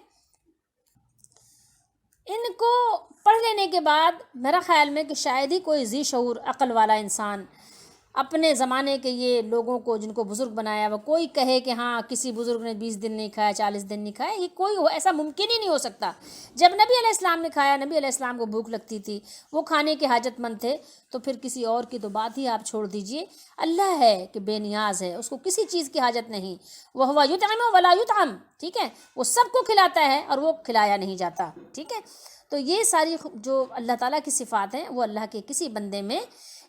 ان کو پڑھ لینے کے بعد میرا خیال میں کہ شاید ہی کوئی ذی شعور عقل والا انسان اپنے زمانے کے یہ لوگوں کو جن کو بزرگ بنایا، وہ کوئی کہے کہ ہاں کسی بزرگ نے 20 دن نہیں کھایا، 40 دن نہیں کھایا، یہ کوئی ایسا ممکن ہی نہیں ہو سکتا۔ جب نبی علیہ السلام نے کھایا، نبی علیہ السلام کو بھوک لگتی تھی، وہ کھانے کے حاجت مند تھے، تو پھر کسی اور کی تو بات ہی آپ چھوڑ دیجئے۔ اللہ ہے کہ بے نیاز ہے، اس کو کسی چیز کی حاجت نہیں۔ وَهُوَ يُطْعِمُ وَلَا يُطْعَمُ، ٹھیک ہے، وہ سب کو کھلاتا ہے اور وہ کھلایا نہیں جاتا، ٹھیک ہے۔ تو یہ ساری جو اللہ تعالیٰ کی صفات ہیں، وہ اللہ کے کسی بندے میں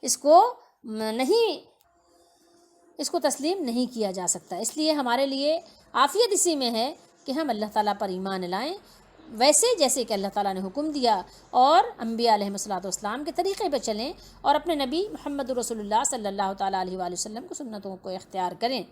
اس کو تسلیم نہیں کیا جا سکتا۔ اس لیے ہمارے لیے عافیت اسی میں ہے کہ ہم اللہ تعالیٰ پر ایمان لائیں، ویسے جیسے کہ اللہ تعالیٰ نے حکم دیا، اور انبیاء علیہ السلام کے طریقے پہ چلیں، اور اپنے نبی محمد رسول اللہ صلی اللہ تعالیٰ علیہ وآلہ وسلم کو سنتوں کو اختیار کریں۔